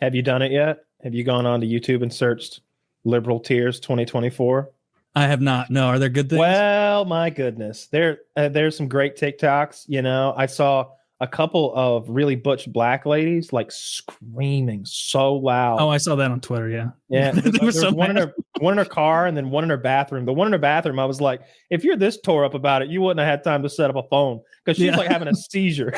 Have you done it yet? Have you gone on to YouTube and searched liberal tears 2024? I have not. No, are there good things? Well, my goodness, there's some great TikToks. You know, I saw a couple of really butch black ladies like screaming so loud. Oh, I saw that on Twitter. Yeah, yeah. There's so one in her car, and then one in her bathroom. The one in her bathroom, I was like, if you're this tore up about it, you wouldn't have had time to set up a phone because she's like having a seizure.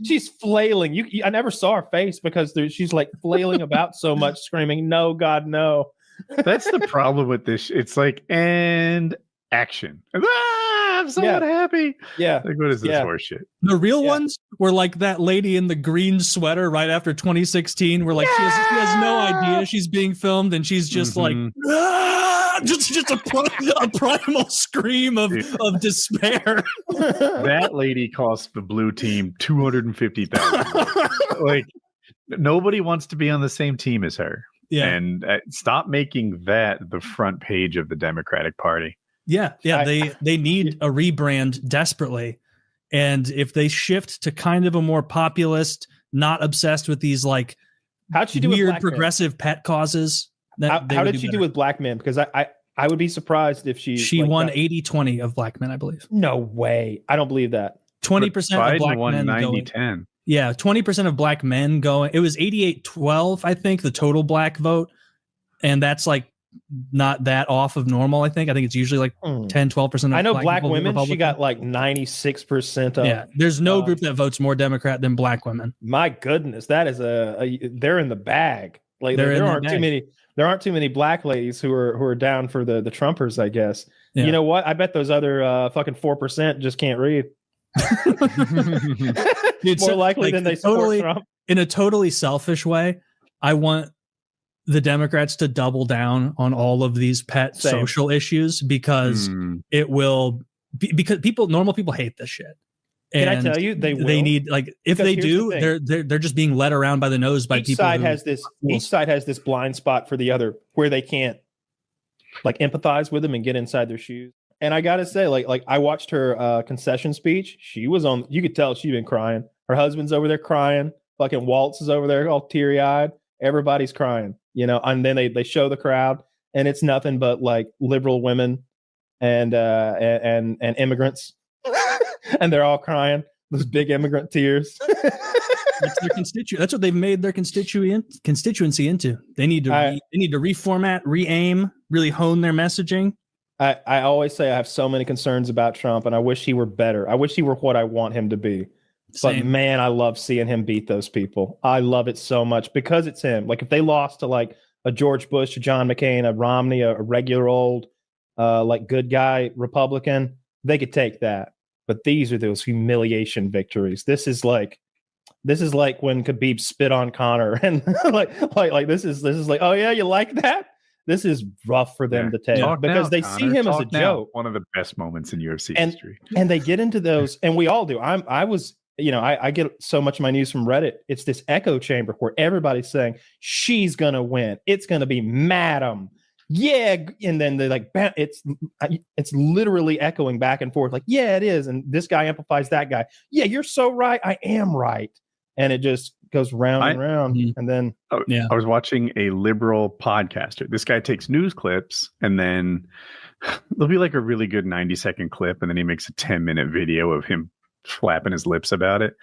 she's flailing. I never saw her face because she's like flailing about so much, screaming, "No, God, no." That's the problem with this. It's like, and action. I'm so unhappy. Yeah. Like, what is this horse shit? The real ones were like that lady in the green sweater right after 2016, where like she has no idea she's being filmed, and she's just like, just a primal scream of despair. That lady cost the blue team $250,000. Like, nobody wants to be on the same team as her. Yeah, and stop making that the front page of the Democratic Party. Yeah, they need a rebrand desperately, and if they shift to kind of a more populist, not obsessed with these like how'd she do weird with progressive pet causes. How did she do with black men? Because I would be surprised if she won 80-20 of black men, I believe. No way, I don't believe that. 20% of black men 90-10. Yeah, 20% of black men going. It was 88-12, I think, the total black vote. And that's like not that off of normal, I think. I think it's usually like 10-12%. I know black women, she got like 96% of. Yeah, there's no group that votes more Democrat than black women. My goodness, that is they're in the bag. Like there aren't too many black ladies who are down for the Trumpers, I guess. Yeah. You know what? I bet those other fucking 4% just can't read. Dude, more likely than they support Trump. In a totally selfish way, I want the Democrats to double down on all of these pet social issues because it will because normal people hate this shit. And can I tell you, they need, like, if they do, they're just being led around by the nose by people. Each side has this blind spot for the other where they can't like empathize with them and get inside their shoes. And I gotta say, like I watched her concession speech. She was on. You could tell she'd been crying. Her husband's over there crying. Fucking Waltz is over there all teary eyed. Everybody's crying, you know. And then they show the crowd, and it's nothing but like liberal women and immigrants, and they're all crying. Those big immigrant tears. That's their constituent. That's what they've made their constituency into. They need to reformat, re-aim, really hone their messaging. I always say I have so many concerns about Trump, and I wish he were better. I wish he were what I want him to be. Same. But man, I love seeing him beat those people. I love it so much because it's him. Like if they lost to like a George Bush, a John McCain, a Romney, a regular old like good guy Republican, they could take that. But these are those humiliation victories. This is like when Khabib spit on Conor, and like this is like, oh yeah, you like that? This is rough for them to take because they see him as a joke. One of the best moments in UFC history. And they get into those, and we all do. I get so much of my news from Reddit. It's this echo chamber where everybody's saying she's gonna win. It's gonna be Madam. Yeah, and then they're like, it's literally echoing back and forth, like, yeah, it is. And this guy amplifies that guy. Yeah, you're so right. I am right. And it just goes round and round. And then I was watching a liberal podcaster. This guy takes news clips, and then there'll be like a really good 90-second clip, and then he makes a 10-minute video of him flapping his lips about it.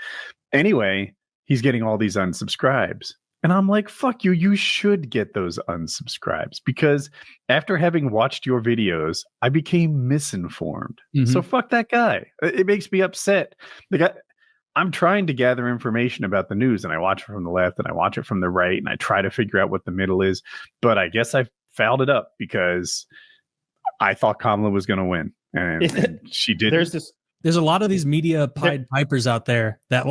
Anyway, he's getting all these unsubscribes. And I'm like, fuck you. You should get those unsubscribes because after having watched your videos, I became misinformed. So fuck that guy. It makes me upset. I'm trying to gather information about the news, and I watch it from the left and I watch it from the right, and I try to figure out what the middle is. But I guess I fouled it up because I thought Kamala was going to win, and she didn't. There's a lot of these media Pied Pipers out there that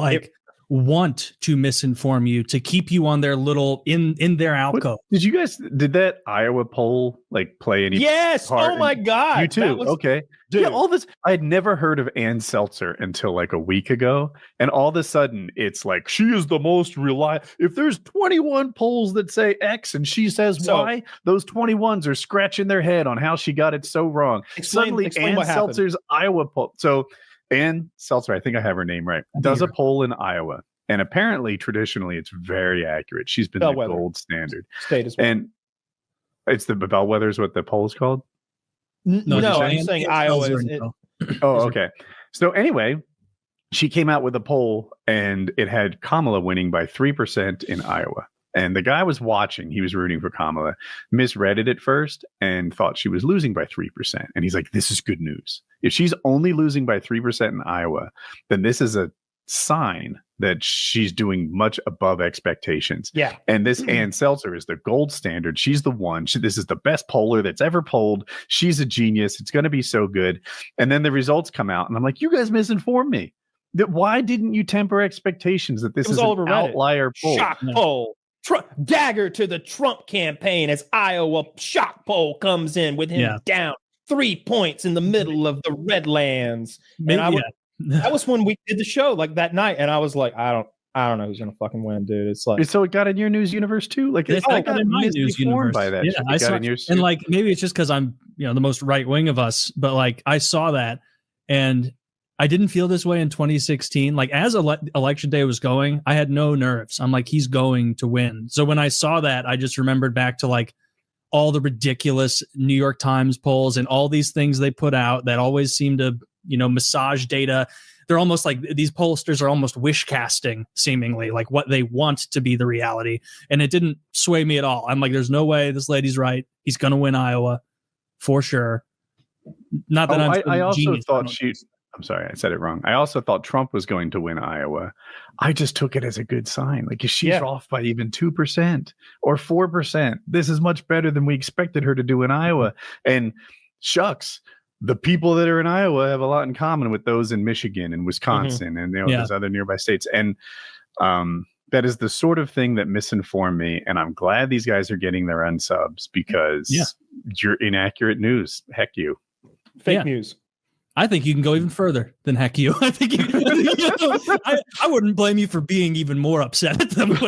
want to misinform you to keep you on their little in their alcove. Did that Iowa poll like play any Yes. part? Oh my God. You too. Okay. Dude. Yeah, all this, I had never heard of Ann Seltzer until like a week ago. And all of a sudden it's like, she is the most reliable. If there's 21 polls that say X and she says Y, those 21s are scratching their head on how she got it so wrong. Suddenly Ann Seltzer's Iowa poll. So Ann Seltzer, I think I have her name right, does a poll in Iowa. And apparently, traditionally, it's very accurate. She's been Bellwether. the gold standard. State as well. And it's the Bellwether is what the poll is called? No, I'm saying Iowa is it. Oh, okay. So anyway, she came out with a poll and it had Kamala winning by 3% in Iowa. And the guy was watching, he was rooting for Kamala, misread it at first and thought she was losing by 3%. And he's like, this is good news. If she's only losing by 3% in Iowa, then this is a sign that she's doing much above expectations. Yeah. And this Ann Seltzer is the gold standard. She's the one. This is the best poller that's ever polled. She's a genius. It's going to be so good. And then the results come out and I'm like, you guys misinformed me. Why didn't you temper expectations that this is an outlier poll? Shock poll. Dagger to the Trump campaign as Iowa shock poll comes in with him down 3 points in the middle of the Redlands. And that was when we did the show like that night, and I was like, I don't know who's gonna fucking win, dude. It's like, so it got in your news universe too. Like I got in my news universe by that. Yeah, I saw, and like maybe it's just because I'm the most right wing of us, but like I saw that and I didn't feel this way in 2016. Like as election day was going, I had no nerves. I'm like, he's going to win. So when I saw that, I just remembered back to like all the ridiculous New York Times polls and all these things they put out that always seem to, massage data. They're almost like these pollsters are almost wish casting, seemingly like what they want to be the reality. And it didn't sway me at all. I'm like, there's no way this lady's right. He's going to win Iowa for sure. Not that I also thought I'm sorry, I said it wrong. I also thought Trump was going to win Iowa. I just took it as a good sign. Like if she's off by even 2% or 4%, this is much better than we expected her to do in Iowa. And shucks, the people that are in Iowa have a lot in common with those in Michigan and Wisconsin and those other nearby states. And that is the sort of thing that misinformed me. And I'm glad these guys are getting their unsubs because you're inaccurate news. Heck you. Fake news. I think you can go even further than heck you. I think I wouldn't blame you for being even more upset at them.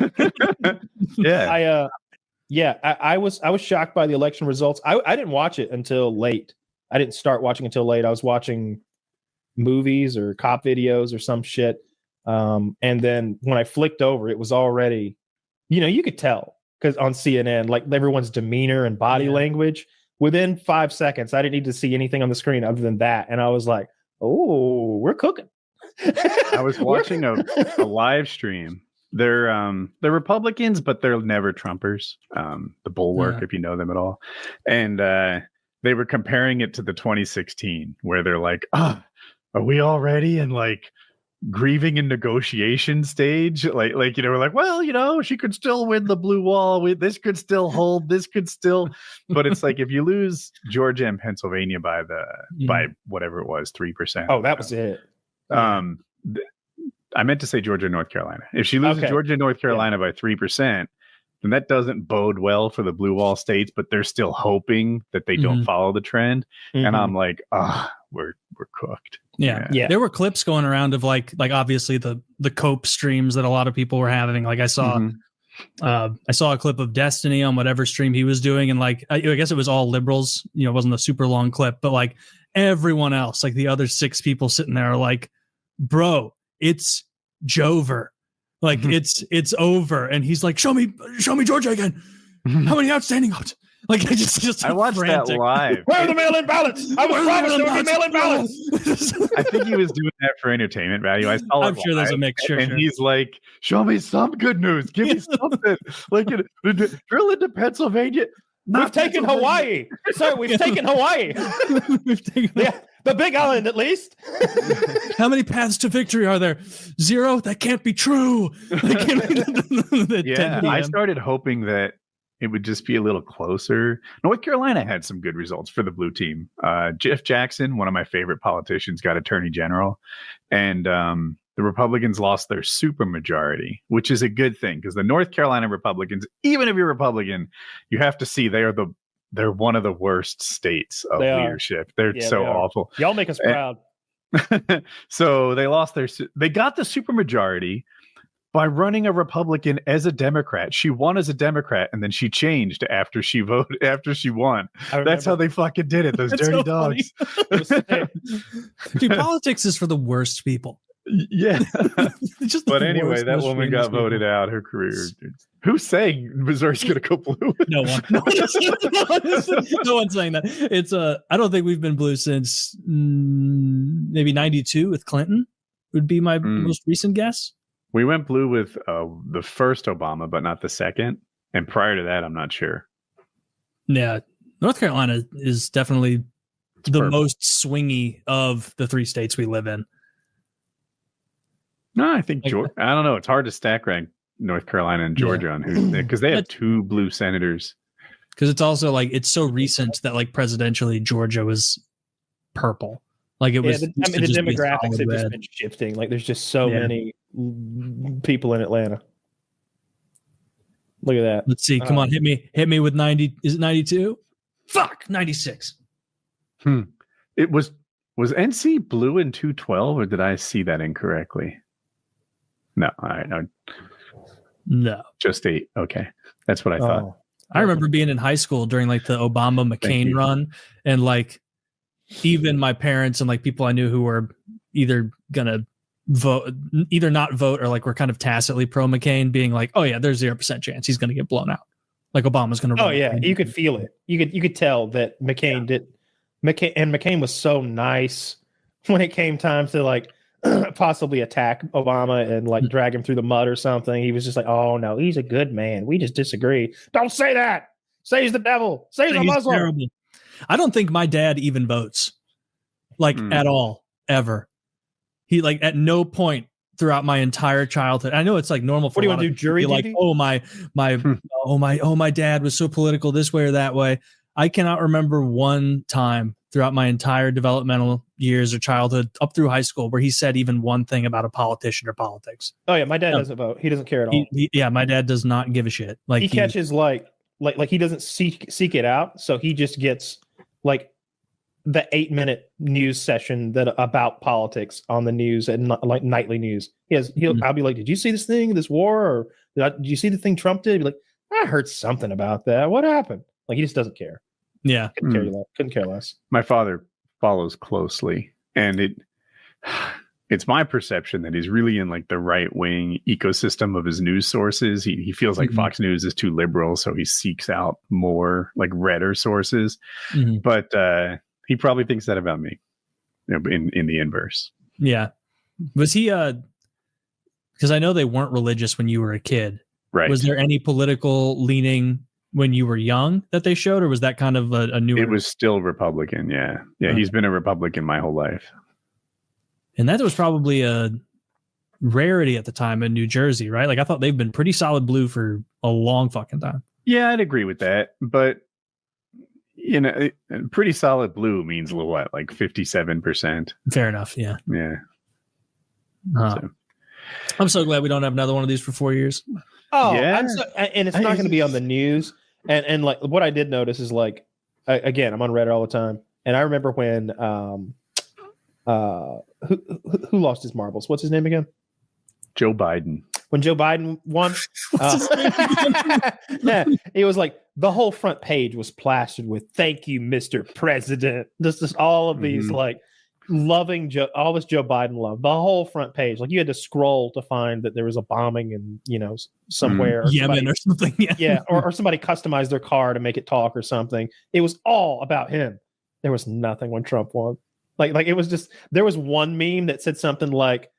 I was shocked by the election results. I didn't watch it until late. I didn't start watching until late. I was watching movies or cop videos or some shit. And then when I flicked over, it was already, you could tell because on CNN, like everyone's demeanor and body language. Within 5 seconds, I didn't need to see anything on the screen other than that. And I was like, oh, we're cooking. I was watching a live stream. They're Republicans, but they're never Trumpers. The Bulwark, if you know them at all. And they were comparing it to the 2016, where they're like, are we all ready? And like, grieving in negotiation stage, like we're like, well, she could still win the blue wall. This could still hold. This could still, but it's like if you lose Georgia and Pennsylvania by whatever it was, 3%. Oh, that was it. I meant to say Georgia and North Carolina. If she loses Georgia and North Carolina by 3%, then that doesn't bode well for the blue wall states. But they're still hoping that they don't follow the trend. And I'm like, we're cooked. Yeah. There were clips going around of like obviously the cope streams that a lot of people were having. Like I saw a clip of Destiny on whatever stream he was doing. And like, I guess it was all liberals, it wasn't a super long clip, but like everyone else, like the other 6 people sitting there are like, bro, it's Jover. Like it's over. And he's like, show me Georgia again. How many outstanding votes? Like I watched that live. Where are the mail-in ballots? I was promised there would be mail-in ballots. I think he was doing that for entertainment value. I'm sure there's a mixture. And he's like, show me some good news. Give me something. Like drill into Pennsylvania. We've taken Hawaii. Sir, we've taken Hawaii. The big island, at least. How many paths to victory are there? 0? That can't be true. I started hoping that it would just be a little closer. North Carolina had some good results for the blue team. Jeff Jackson, one of my favorite politicians, got attorney general. And the Republicans lost their supermajority, which is a good thing because the North Carolina Republicans, even if you're Republican, you have to see they're one of the worst states of leadership. They're awful. Y'all make us proud. So they got the supermajority by running a Republican as a Democrat. She won as a Democrat, and then she changed after she won. That's how they fucking did it. Those dirty dogs. Dude, politics is for the worst people. Yeah. Just But the anyway, worst, that most woman got shameless voted people. out. Her career. Who's saying Missouri's going to go blue? No one. No one's saying that. It's I don't think we've been blue since maybe 92 with Clinton would be my most recent guess. We went blue with the first Obama, but not the second. And prior to that, I'm not sure. Yeah. North Carolina is definitely the purple. most swingy of the 3 states we live in. No, I think Georgia. I don't know. It's hard to stack rank North Carolina and Georgia on who, because they have 2 blue senators. Because it's also like it's so recent that like presidentially Georgia was purple. Like it was. The demographics have just been shifting. Like there's just so many people in Atlanta. Look at that. Let's see. Come on, hit me with 90. Is it 92? Fuck, 96. It was NC blue in 212, or did I see that incorrectly? No, all right, no, just 8. Okay, that's what I thought. I remember being in high school during like the Obama McCain run, and like even my parents and like people I knew who were either gonna vote, either not vote, or like were kind of tacitly pro McCain, being like, "Oh yeah, there's 0% chance he's gonna get blown out. Like Obama's gonna." Oh yeah, you could feel it. You could tell that McCain was so nice when it came time to like possibly attack Obama and like drag him through the mud or something. He was just like, "Oh no, he's a good man. We just disagree. Don't say that. Say he's the devil. Say he's a Muslim." Terrible. I don't think my dad even votes, like at all, ever. He like at no point throughout my entire childhood. I know it's like normal for what do you want to do, jury duty? Like, my dad was so political this way or that way. I cannot remember one time throughout my entire developmental years or childhood up through high school where he said even one thing about a politician or politics. Oh yeah, my dad doesn't vote. He doesn't care at all. My dad does not give a shit. Like he catches like he doesn't seek it out, so he just gets like the 8-minute news session that about politics on the news and like nightly news. I'll be like, "Did you see this thing, this war, or did you see the thing Trump did?" He'd be like, "I heard something about that. What happened?" Like he just doesn't care. Yeah, couldn't care less. My father follows closely, and it's my perception that he's really in like the right wing ecosystem of his news sources. He feels like Fox News is too liberal, so he seeks out more like redder sources. But he probably thinks that about me, in the inverse. Yeah, was he? Because I know they weren't religious when you were a kid. Right? Was there any political leaning when you were young that they showed, or was that kind of a newer? It was still Republican. Yeah. He's been a Republican my whole life. And that was probably a rarity at the time in New Jersey, right? Like I thought they've been pretty solid blue for a long fucking time. Yeah, I'd agree with that. But, pretty solid blue means a little what, like 57%. Fair enough. Yeah. Yeah. So. I'm so glad we don't have another one of these for 4 years. Oh, yeah. And it's not going to be on the news. And like what I did notice is like, again, I'm on Reddit all the time. And I remember when, who lost his marbles? What's his name again? Joe Biden. When Joe Biden won, it was like the whole front page was plastered with "Thank you, Mr. President." Just all of these like loving all this Joe Biden love. The whole front page, like you had to scroll to find that there was a bombing in somewhere, Yemen or something. Yeah, or somebody customized their car to make it talk or something. It was all about him. There was nothing when Trump won. Like it was just there was one meme that said something like,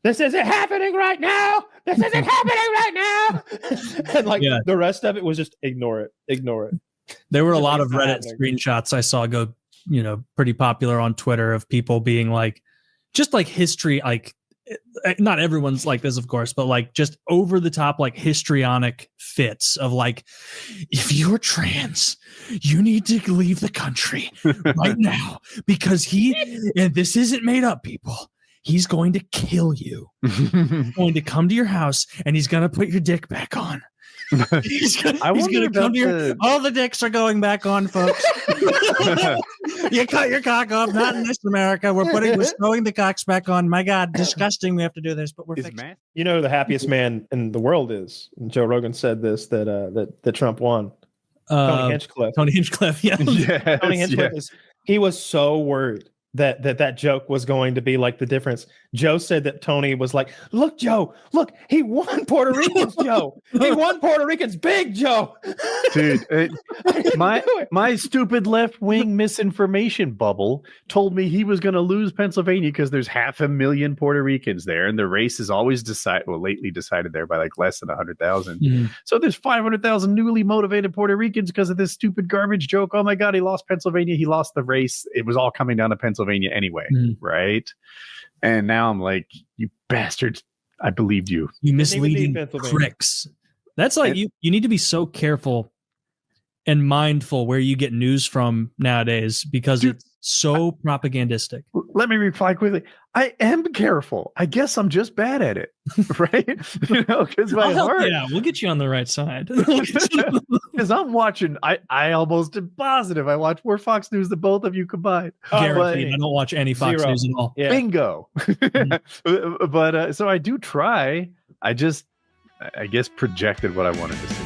"This isn't happening right now. This isn't happening right now." And the rest of it was just ignore it. There were a lot of Reddit screenshots I saw go, pretty popular on Twitter of people being like, just like history, like not everyone's like this, of course, but like just over the top, like histrionic fits of like, if you're trans, you need to leave the country right now because and this isn't made up, people. He's going to kill you. He's going to come to your house and he's going to put your dick back on. He's going to come to your... All the dicks are going back on, folks. You cut your cock off. Not in this America. We're throwing the cocks back on. My God, disgusting. We have to do this, but we're fixing. The happiest man in the world is. And Joe Rogan said this that Trump won. Tony Hinchcliffe. Tony Hinchcliffe, yeah. Tony Hinchcliffe he was so worried that joke was going to be like the difference. Joe said that Tony was like, look, Joe, look, he won Puerto Ricans, Joe. He won Puerto Ricans big, Joe. Dude, my stupid left-wing misinformation bubble told me he was going to lose Pennsylvania because there's 500,000 Puerto Ricans there, and the race is always lately decided there by like less than 100,000. Mm. So there's 500,000 newly motivated Puerto Ricans because of this stupid garbage joke. Oh my God, he lost Pennsylvania. He lost the race. It was all coming down to Pennsylvania anyway, right? And now I'm like, you bastards, I believed you. You misleading pricks. That's like you need to be so careful and mindful where you get news from nowadays because it's so propagandistic. Let me reply quickly. I am careful. I guess I'm just bad at it, right? Because my heart. Yeah, we'll get you on the right side. Because I'm watching. I almost am positive I watch more Fox News than both of you combined. Guaranteed. I don't watch any Fox News at all. Yeah. Bingo. But so I do try. I guess projected what I wanted to see.